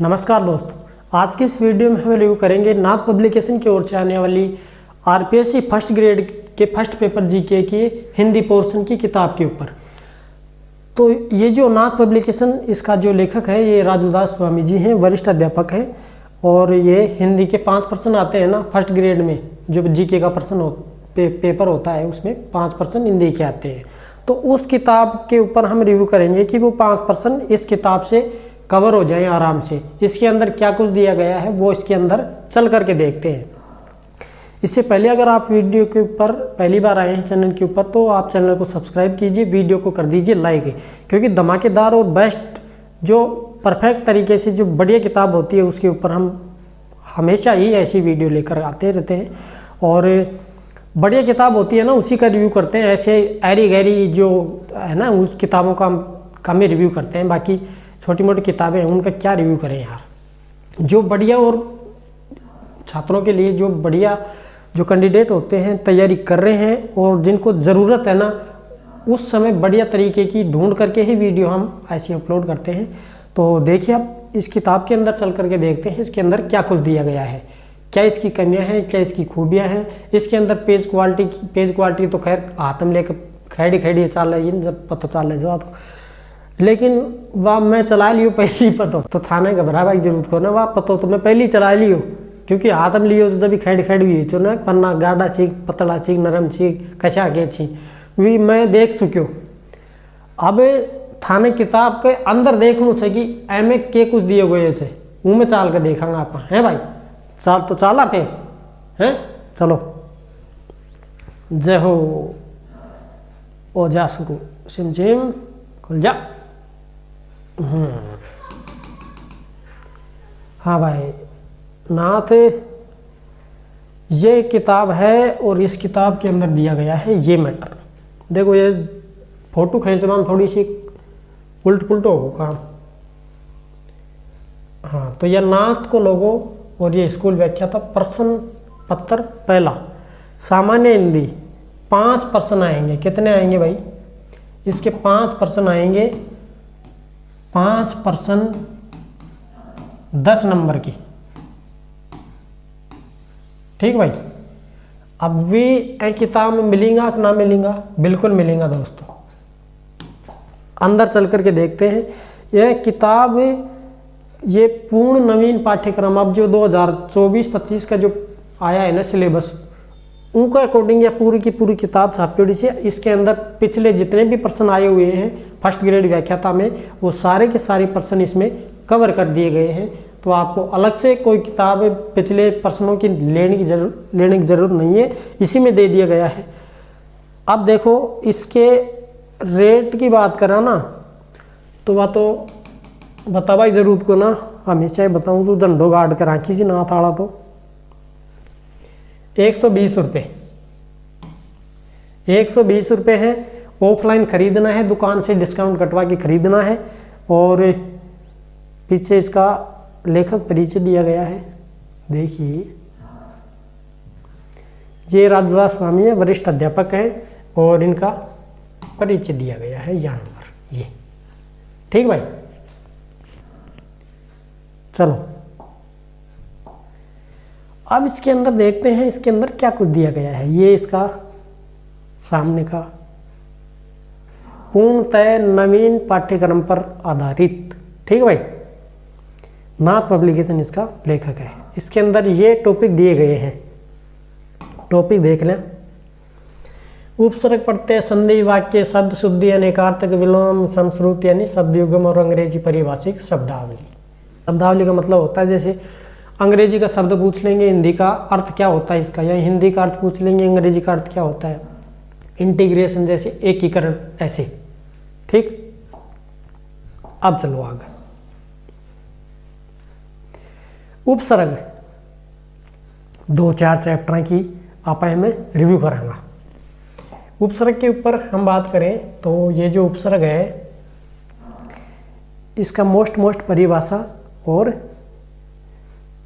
नमस्कार दोस्तों, आज की इस वीडियो में हम रिव्यू करेंगे नाथ पब्लिकेशन की ओर से आने वाली आरपीएससी फर्स्ट ग्रेड के फर्स्ट पेपर जीके की हिंदी पोर्शन की किताब के ऊपर। तो ये जो नाथ पब्लिकेशन, इसका जो लेखक है ये राजूदास स्वामी जी हैं, वरिष्ठ अध्यापक हैं। और ये हिंदी के 5 प्रश्न आते हैं ना फर्स्ट ग्रेड में, जो जीके का पेपर होता है उसमें 5 प्रश्न हिंदी के आते हैं। तो उस किताब के ऊपर हम रिव्यू करेंगे कि वो 5 प्रश्न इस किताब से कवर हो जाएं आराम से। इसके अंदर क्या कुछ दिया गया है वो इसके अंदर चल करके देखते हैं। इससे पहले अगर आप वीडियो के ऊपर पहली बार आए हैं चैनल के ऊपर, तो आप चैनल को सब्सक्राइब कीजिए, वीडियो को कर दीजिए लाइक, क्योंकि धमाकेदार और बेस्ट जो परफेक्ट तरीके से जो बढ़िया किताब होती है उसके ऊपर हम हमेशा ही ऐसी वीडियो लेकर आते रहते हैं। और बढ़िया किताब होती है ना, उसी का रिव्यू करते हैं। ऐसे ऐरी गहरी जो है ना उस किताबों का कम ही रिव्यू करते हैं। बाकी छोटी मोटी किताबें हैं उनका क्या रिव्यू करें यार। जो बढ़िया और छात्रों के लिए जो बढ़िया जो कैंडिडेट होते हैं, तैयारी कर रहे हैं और जिनको ज़रूरत है ना, उस समय बढ़िया तरीके की ढूंढ करके ही वीडियो हम ऐसी अपलोड करते हैं। तो देखिए, आप इस किताब के अंदर चल करके देखते हैं इसके अंदर क्या कुछ दिया गया है, क्या इसकी कमियां हैं, क्या इसकी खूबियां हैं। इसके अंदर पेज क्वालिटी तो खैर हाथ में लेकर खैडी चल रही है, जब पता चल रहा है, लेकिन वाह मैं चला लियो पहली पतो तो थाने घबरावा की जरूरत को ना, वाह पतो तो मैं पहली चला लियो, क्योंकि हाथ में लियो जब भी खैड हुई चो ना, पन्ना गाढ़ा छीक, पतला छीक, नरम छीक, कशा के छी वी मैं देख चुक्यो। अब थाने किताब के अंदर देखूँ थे कि एम के कुछ दिए गए थे, वो में चाल के देखांगा आप हैं भाई। चाल तो चाला फिर हैं, चलो जय हो ओ जा शुरू सिम जिम खुल जा। हाँ भाई, नाथ ये किताब है और इस किताब के अंदर दिया गया है ये मैटर। देखो ये फोटो खींचना थोड़ी सी उल्ट पुलट हो काम। हाँ, तो यह नाथ को लोगो और ये स्कूल व्याख्या था। प्रश्न पत्र पहला, सामान्य हिंदी 5 प्रश्न आएंगे। कितने आएंगे भाई? इसके 5 प्रश्न आएंगे। 5 प्रश्न 10 नंबर की, ठीक भाई। अब वे किताब में मिलेगा कि ना मिलेगा? बिल्कुल मिलेगा दोस्तों। अंदर चल करके देखते हैं। यह किताब ये पूर्ण नवीन पाठ्यक्रम, अब जो 2024-25 का जो आया है ना सिलेबस, उनके अकॉर्डिंग यह पूरी की पूरी किताब छापी है। इसके अंदर पिछले जितने भी प्रश्न आए हुए हैं फर्स्ट ग्रेड व्याख्याता में, वो सारे के सारे प्रश्न इसमें कवर कर दिए गए हैं। तो आपको अलग से कोई किताब पिछले प्रश्नों की लेने की जरूरत नहीं है, इसी में दे दिया गया है। अब देखो, इसके रेट की बात करा ना, तो वह तो बतावा ही जरूरत को ना, हमेशा ही बताऊँ तो झंडो गाड़ कर आँखी जी ना थाड़ा तो 120 रुपये। 120 रुपये है। ऑफलाइन खरीदना है, दुकान से डिस्काउंट कटवा के खरीदना है। और पीछे इसका लेखक परिचय दिया गया है, देखिए। ये राजूदास स्वामी है, वरिष्ठ अध्यापक है, और इनका परिचय दिया गया है यहाँ पर, ये ठीक भाई। चलो अब इसके अंदर देखते हैं इसके अंदर क्या कुछ दिया गया है। ये इसका सामने का पूर्णतः नवीन पाठ्यक्रम पर आधारित, ठीक भाई। नाथ पब्लिकेशन इसका लेखक है। इसके अंदर ये टॉपिक दिए गए हैं, टॉपिक देख लें। उपसर्ग प्रत्यय, संधि, वाक्य, शब्द शुद्धि, अनेकार्थक, विलोम, संश्रुति यानी शब्द युग्म और अंग्रेजी परिभाषिक शब्दावली। शब्दावली का मतलब होता है जैसे अंग्रेजी का शब्द पूछ लेंगे, हिंदी का अर्थ क्या होता है इसका, या हिंदी का अर्थ पूछ लेंगे, अंग्रेजी का अर्थ क्या होता है। इंटीग्रेशन जैसे एकीकरण, ऐसे, ठीक। अब चलो आगे। उपसर्ग 2-4 चैप्टर की आप में रिव्यू करांगा। उपसर्ग के ऊपर हम बात करें तो ये जो उपसर्ग है इसका मोस्ट परिभाषा और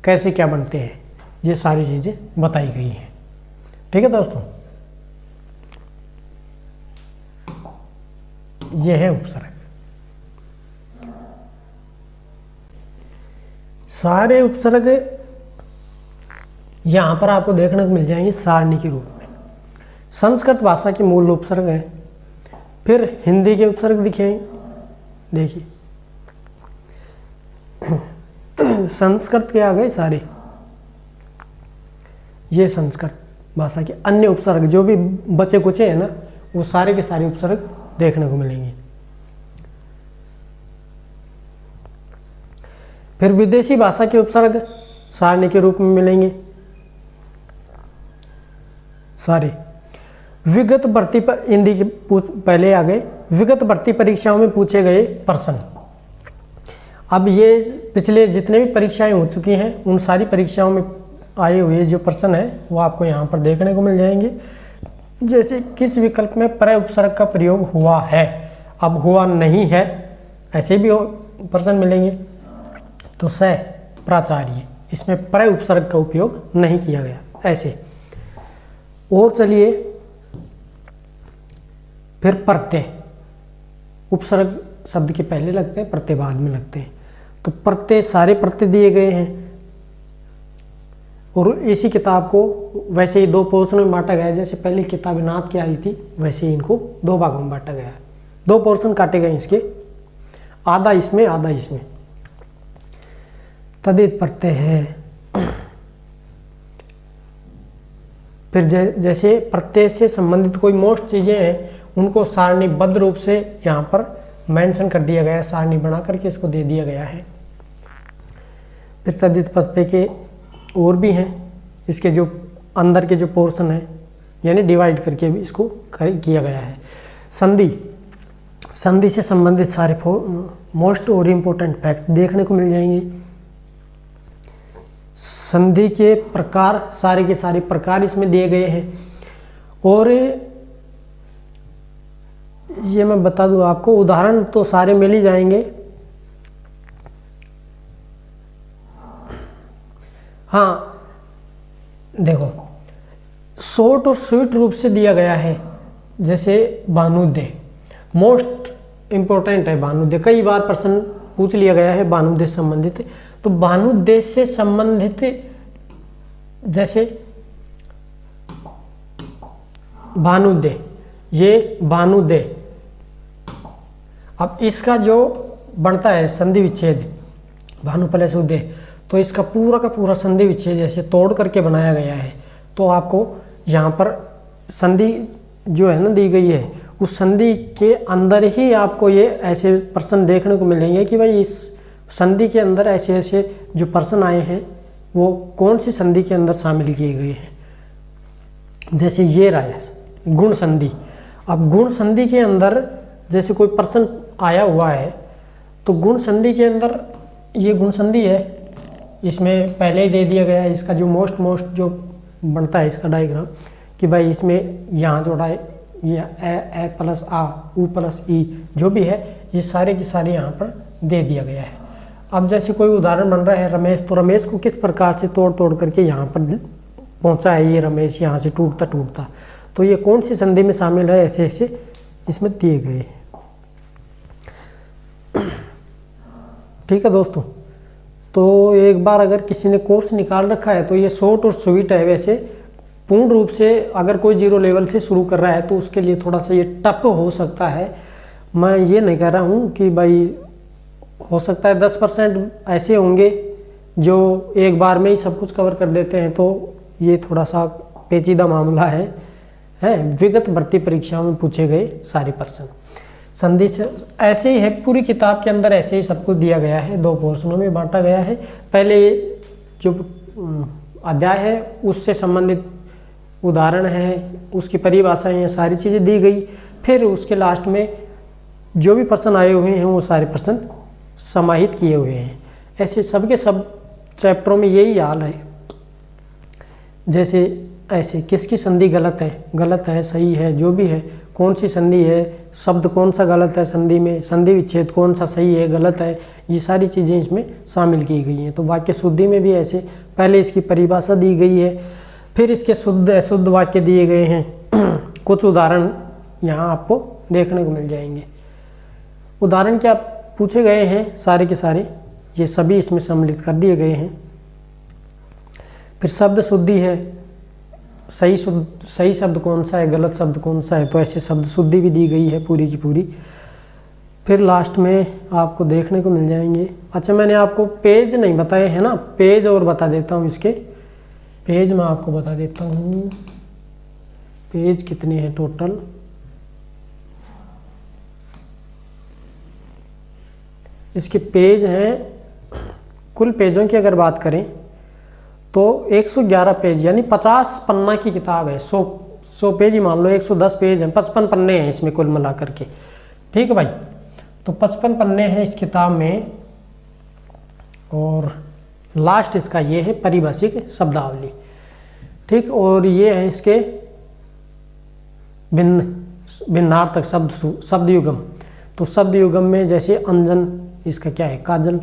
कैसे क्या बनते हैं, ये सारी चीज़ें बताई गई हैं, ठीक है दोस्तों। ये है उपसर्ग। सारे उपसर्ग यहाँ पर आपको देखने को मिल जाएंगे सारणी के रूप में। संस्कृत भाषा के मूल उपसर्ग हैं। फिर हिंदी के उपसर्ग दिखेंगे, देखिए संस्कृत के आ गए सारे, ये संस्कृत भाषा के अन्य उपसर्ग जो भी बचे कुचे हैं ना, वो सारे के सारे उपसर्ग देखने को मिलेंगे। फिर विदेशी भाषा के उपसर्ग सारणी के रूप में मिलेंगे सारे। विगत भर्ती पर हिंदी के पहले आ गए विगत भर्ती परीक्षाओं में पूछे गए प्रश्न। अब ये पिछले जितने भी परीक्षाएं हो चुकी हैं उन सारी परीक्षाओं में आए हुए जो प्रश्न है वो आपको यहाँ पर देखने को मिल जाएंगे। जैसे किस विकल्प में प्रय उपसर्ग का प्रयोग हुआ है, अब हुआ नहीं है ऐसे भी प्रश्न मिलेंगे। तो स प्राचार्य, इसमें प्रय उपसर्ग का उपयोग नहीं किया गया ऐसे। और चलिए फिर प्रत्यय, उपसर्ग शब्द के पहले लगते हैं, प्रत्यय बाद में लगते हैं। तो प्रत्यय सारे प्रत्यय दिए गए हैं और इसी किताब को वैसे ही दो पोर्शन में बांटा गया है। जैसे पहले किताब नाथ की आई थी वैसे ही इनको दो भागों में बांटा गया है। दो पोर्शन काटे गए इसके, आधा इसमें आधा इसमें। तदित प्रत्यय है। फिर जैसे प्रत्यय से संबंधित कोई मोस्ट चीज़ें हैं उनको सारणीबद्ध रूप से यहाँ पर मेंशन कर दिया गया है, सारणी बना करके इसको दे दिया गया है। फिर तद्धित प्रत्यय के और भी हैं, इसके जो अंदर के जो पोर्शन है यानी डिवाइड करके भी इसको किया गया है। संधि, संधि से संबंधित सारे मोस्ट और इम्पोर्टेंट फैक्ट देखने को मिल जाएंगे। संधि के प्रकार सारे के सारे प्रकार इसमें दिए गए हैं। और ये मैं बता दूं आपको, उदाहरण तो सारे मिल ही जाएंगे। हाँ देखो, शॉर्ट और स्वीट रूप से दिया गया है। जैसे भानुदेय, मोस्ट इम्पोर्टेंट है भानुदेय, कई बार प्रश्न पूछ लिया गया है भानुदेय संबंधित। तो भानुदेय से संबंधित जैसे भानुदेय, ये भानुदेय, अब इसका जो बनता है संधि विच्छेद भानु प्लस उदय, तो इसका पूरा का पूरा संधि विच्छेद जैसे तोड़ करके बनाया गया है। तो आपको यहाँ पर संधि जो है ना दी गई है, उस संधि के अंदर ही आपको ये ऐसे प्रश्न देखने को मिलेंगे कि भाई इस संधि के अंदर ऐसे ऐसे जो प्रश्न आए हैं वो कौन सी संधि के अंदर शामिल किए गए हैं। जैसे ये रहा है गुण संधि। अब गुण संधि के अंदर जैसे कोई प्रश्न आया हुआ है तो गुण संधि के अंदर ये गुण संधि है, इसमें पहले ही दे दिया गया है इसका जो मोस्ट जो बनता है इसका डायग्राम कि भाई इसमें यहाँ जोड़ा है ये ए प्लस आ उ प्लस ई जो भी है ये सारे के सारे यहाँ पर दे दिया गया है। अब जैसे कोई उदाहरण बन रहा है रमेश, तो रमेश को किस प्रकार से तोड़ तोड़ करके यहाँ पर पहुँचा है ये रमेश, यहाँ से टूटता टूटता, तो ये कौन सी संधि में शामिल है ऐसे ऐसे इसमें दिए गए हैं। ठीक है दोस्तों, तो एक बार अगर किसी ने कोर्स निकाल रखा है तो ये शॉर्ट और स्वीट है। वैसे पूर्ण रूप से अगर कोई जीरो लेवल से शुरू कर रहा है तो उसके लिए थोड़ा सा ये टफ हो सकता है। मैं ये नहीं कह रहा हूँ कि भाई हो सकता है 10% ऐसे होंगे जो एक बार में ही सब कुछ कवर कर देते हैं, तो ये थोड़ा सा पेचीदा मामला है। विगत भर्ती परीक्षाओं में पूछे गए सारे प्रश्न संधि से ऐसे ही है। पूरी किताब के अंदर ऐसे ही सब कुछ दिया गया है, दो पोर्शनों में बांटा गया है। पहले जो अध्याय है उससे संबंधित उदाहरण है, उसकी परिभाषा ये सारी चीज़ें दी गई। फिर उसके लास्ट में जो भी प्रश्न आए हुए हैं वो सारे प्रश्न समाहित किए हुए हैं। ऐसे सबके सब चैप्टरों में यही हाल है। जैसे ऐसे किसकी संधि गलत है सही है, जो भी है, कौन सी संधि है, शब्द कौन सा गलत है संधि में, संधि विच्छेद कौन सा सही है गलत है, ये सारी चीज़ें इसमें शामिल की गई हैं। तो वाक्य शुद्धि में भी ऐसे पहले इसकी परिभाषा दी गई है, फिर इसके शुद्ध अशुद्ध वाक्य दिए गए हैं। कुछ उदाहरण यहाँ आपको देखने को मिल जाएंगे। उदाहरण क्या पूछे गए हैं सारे के सारे ये सभी इसमें सम्मिलित कर दिए गए हैं। फिर शब्द शुद्धि है, सही शब्द कौन सा है, गलत शब्द कौन सा है, तो ऐसे शब्द शुद्धि भी दी गई है पूरी की पूरी। फिर लास्ट में आपको देखने को मिल जाएंगे। अच्छा, मैंने आपको पेज नहीं बताए हैं ना, पेज और बता देता हूँ। इसके पेज मैं आपको बता देता हूँ, पेज कितने हैं टोटल। इसके पेज हैं, कुल पेजों की अगर बात करें तो 111 पेज, यानी 50 पन्ना की किताब है। 100 पेज ही मान लो, 110 पेज हैं, 55 पन्ने हैं इसमें कुल मिला करके। ठीक है भाई, तो 55 पन्ने हैं इस किताब में। और लास्ट इसका ये है पारिभाषिक शब्दावली। ठीक, और ये है इसके भिन्नार्थक शब्द युगम। तो शब्द युगम में जैसे अंजन, इसका क्या है, काजल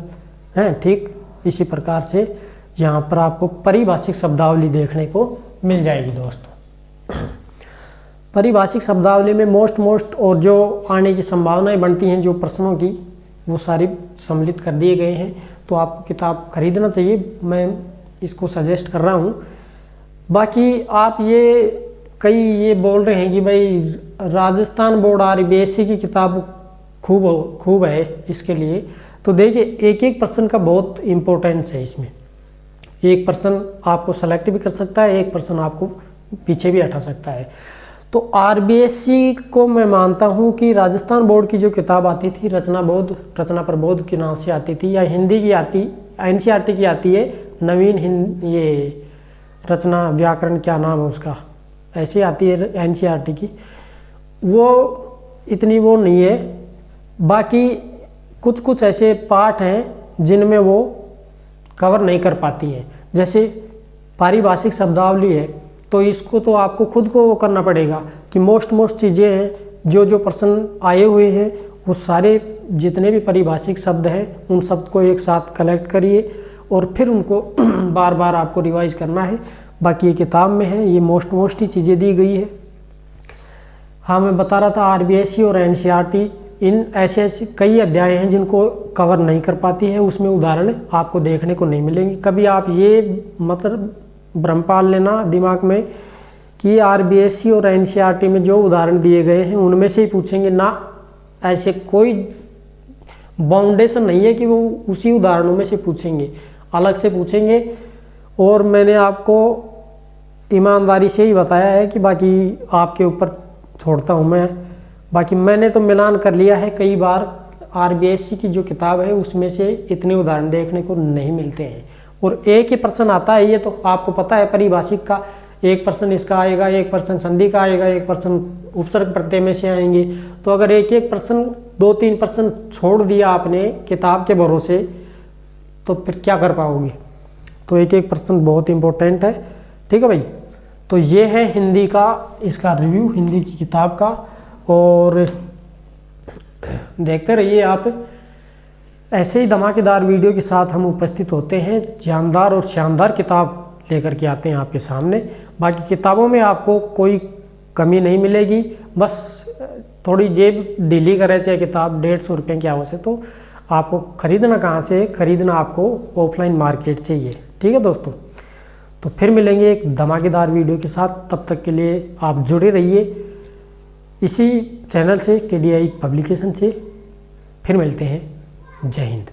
है। ठीक, इसी प्रकार से यहाँ पर आपको पारिभाषिक शब्दावली देखने को मिल जाएगी दोस्तों। पारिभाषिक शब्दावली में मोस्ट और जो आने की संभावनाएं बनती हैं जो प्रश्नों की, वो सारी सम्मिलित कर दिए गए हैं। तो आपको किताब खरीदना चाहिए, मैं इसको सजेस्ट कर रहा हूँ। बाकी आप कई ये बोल रहे हैं कि भाई राजस्थान बोर्ड RBSE की किताब खूब है इसके लिए। तो देखिए, एक प्रश्न का बहुत इम्पोर्टेंस है इसमें। एक पर्सन आपको सेलेक्ट भी कर सकता है, एक पर्सन आपको पीछे भी हटा सकता है। तो RBSE को मैं मानता हूँ कि राजस्थान बोर्ड की जो किताब आती थी, रचना प्रबोध के नाम से आती थी, या हिंदी की आती, NCERT की आती है नवीन ये रचना व्याकरण, क्या नाम है उसका, ऐसे आती है NCERT की, वो इतनी वो नहीं है। बाकी कुछ ऐसे पार्ट हैं जिनमें वो कवर नहीं कर पाती हैं। जैसे पारिभाषिक शब्दावली है, तो इसको तो आपको खुद को वो करना पड़ेगा कि मोस्ट चीज़ें हैं जो प्रश्न आए हुए हैं, वो सारे जितने भी पारिभाषिक शब्द हैं उन शब्द को एक साथ कलेक्ट करिए और फिर उनको बार बार आपको रिवाइज करना है। बाकी ये किताब में है, ये मोस्ट ही चीज़ें दी गई है। हाँ, मैं बता रहा था RBSE और NCERT इन ऐसे कई अध्याय हैं जिनको कवर नहीं कर पाती है, उसमें उदाहरण आपको देखने को नहीं मिलेंगे। कभी आप ये मतलब भ्रम पाल लेना दिमाग में कि RBSE और NCERT में जो उदाहरण दिए गए हैं उनमें से ही पूछेंगे ना, ऐसे कोई बाउंडेशन नहीं है कि वो उसी उदाहरणों में से पूछेंगे, अलग से पूछेंगे। और मैंने आपको ईमानदारी से ही बताया है कि बाकी आपके ऊपर छोड़ता हूँ मैं। बाकी मैंने तो मिलान कर लिया है कई बार, RBSE की जो किताब है उसमें से इतने उदाहरण देखने को नहीं मिलते हैं और एक ही प्रश्न आता है। ये तो आपको पता है, पारिभाषिक का एक प्रश्न इसका आएगा, एक प्रश्न संधि का आएगा, एक प्रश्न उपसर्ग प्रत्यय में से आएंगे। तो अगर एक प्रश्न 2-3 प्रश्न छोड़ दिया आपने किताब के भरोसे, तो फिर क्या कर पाओगे। तो एक प्रश्न बहुत इंपॉर्टेंट है। ठीक है भाई, तो ये है हिंदी का इसका रिव्यू, हिंदी की किताब का। और देखते रहिए आप, ऐसे ही धमाकेदार वीडियो के साथ हम उपस्थित होते हैं, जानदार और शानदार किताब लेकर के आते हैं आपके सामने। बाकी किताबों में आपको कोई कमी नहीं मिलेगी, बस थोड़ी जेब ढीली करे चाहे किताब 150 रुपये की आवश्यक, तो आपको खरीदना कहाँ से, खरीदना आपको ऑफलाइन मार्केट चाहिए। ठीक है दोस्तों, तो फिर मिलेंगे एक धमाकेदार वीडियो के साथ। तब तक के लिए आप जुड़े रहिए इसी चैनल से, KDI पब्लिकेशन से। फिर मिलते हैं, जय हिंद।